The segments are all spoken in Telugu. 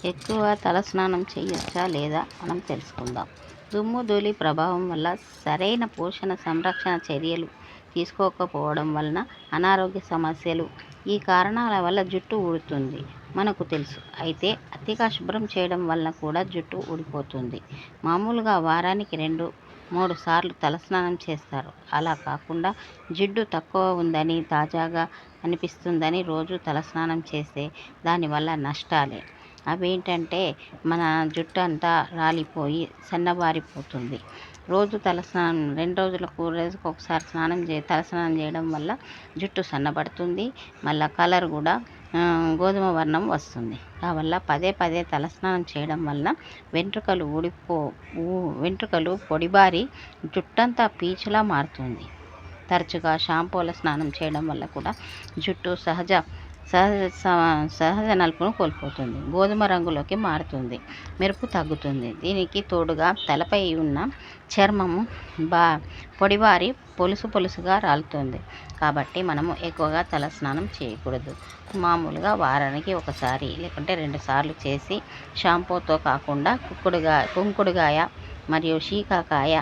ఎక్కువ తలస్నానం చేయొచ్చా లేదా మనం తెలుసుకుందాం. దుమ్ము ధూళి ప్రభావం వల్ల సరైన పోషణ సంరక్షణ చర్యలు తీసుకోకపోవడం వలన అనారోగ్య సమస్యలు, ఈ కారణాల వల్ల జుట్టు ఊడుతుంది మనకు తెలుసు. అయితే అతిగా శుభ్రం చేయడం వలన కూడా జుట్టు ఊడిపోతుంది. మామూలుగా వారానికి 2-3 సార్లు తలస్నానం చేస్తారు. అలా కాకుండా జిడ్డు తక్కువ ఉందని, తాజాగా అనిపిస్తుందని రోజు తలస్నానం చేస్తే దానివల్ల నష్టాలే. అవేంటంటే మన జుట్టు అంతా రాలిపోయి సన్నబారిపోతుంది. రోజు తలస్నానం 2 రోజులకు ఒకసారి తలస్నానం చేయడం వల్ల జుట్టు సన్నబడుతుంది. మళ్ళీ కలర్ కూడా గోధుమ వర్ణం వస్తుంది. కావల్ల పదే పదే తలస్నానం చేయడం వలన వెంట్రుకలు పొడిబారి జుట్టంతా పీచులా మారుతుంది. తరచుగా షాంపూల స్నానం చేయడం వల్ల కూడా జుట్టు సహజ నలుపును కోల్పోతుంది, గోధుమ రంగులోకి మారుతుంది, మెరుపు తగ్గుతుంది. దీనికి తోడుగా తలపై ఉన్న చర్మము పొడిబారి పొలుసుగా రాలుతుంది. కాబట్టి మనము ఎక్కువగా తలస్నానం చేయకూడదు. మామూలుగా వారానికి ఒకసారి లేకుంటే 2 సార్లు చేసి షాంపూతో కాకుండా కుంకుడుగాయ మరియు శీకాకాయ,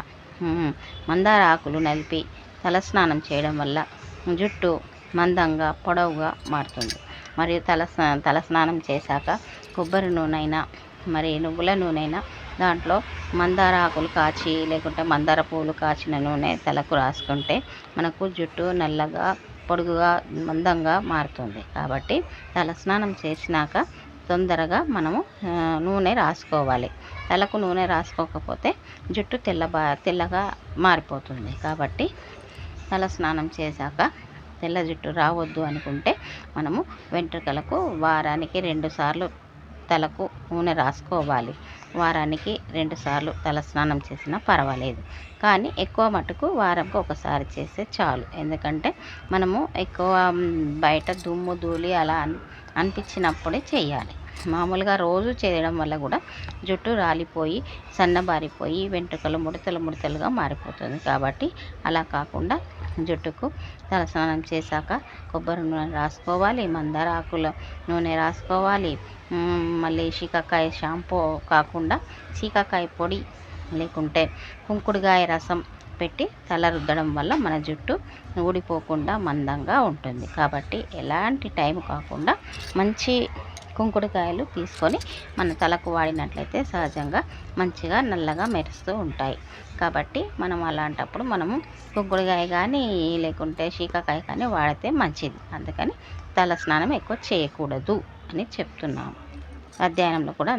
మందార ఆకులు నలిపి తలస్నానం చేయడం వల్ల జుట్టు మందంగా పొడవుగా మారుతుంది. మరియు తలస్నానం చేశాక కొబ్బరి నూనె మరి నువ్వుల నూనె దాంట్లో మందార ఆకులు కాచి లేకుంటే మందార పూలు కాచిన నూనె తలకు రాసుకుంటే మనకు జుట్టు నల్లగా పొడుగుగా మందంగా మారుతుంది. కాబట్టి తలస్నానం చేసినాక తొందరగా మనము నూనె రాసుకోవాలి. తలకు నూనె రాసుకోకపోతే జుట్టు తెల్లగా మారిపోతుంది. కాబట్టి తలస్నానం చేశాక తెల్ల జుట్టు రావద్దు అనుకుంటే మనము వెంట్రుకలకు వారానికి 2 సార్లు తలకు నూనె రాసుకోవాలి. వారానికి 2 సార్లు తలస్నానం చేసినా పర్వాలేదు. కానీ ఎక్కువ మటుకు వారంకి ఒకసారి చేస్తే చాలు. ఎందుకంటే మనము ఎక్కువ బయట దుమ్ము ధూళి అలా అనిపించినప్పుడే చేయాలి. మామూలుగా రోజు చేయడం వల్ల కూడా జుట్టు రాలిపోయి సన్నబారిపోయి వెంట్రుకలు ముడతలుగా మారిపోతుంది. కాబట్టి అలా కాకుండా జుట్టుకు తలస్నానం చేశాక కొబ్బరి నూనె రాసుకోవాలి, మందార ఆకుల నూనె రాసుకోవాలి. మళ్ళీ శీకాకాయ షాంపూ కాకుండా శీకాకాయ పొడి లేకుంటే కుంకుడుగాయ రసం పెట్టి తల రుద్దడం వల్ల మన జుట్టు ఊడిపోకుండా మందంగా ఉంటుంది. కాబట్టి ఎలాంటి టైం కాకుండా మంచి కుంకుడుకాయలు తీసుకొని మన తలకు వాడినట్లయితే సహజంగా మంచిగా నల్లగా మెరుస్తూ ఉంటాయి. కాబట్టి మనం అలాంటప్పుడు మనము కుంకుడుకాయ కానీ లేకుంటే శీకాకాయ కానీ వాడితే మంచిది. అందుకని తల స్నానం ఎక్కువ చేయకూడదు అని చెప్తున్నాము. అధ్యయనంలో కూడా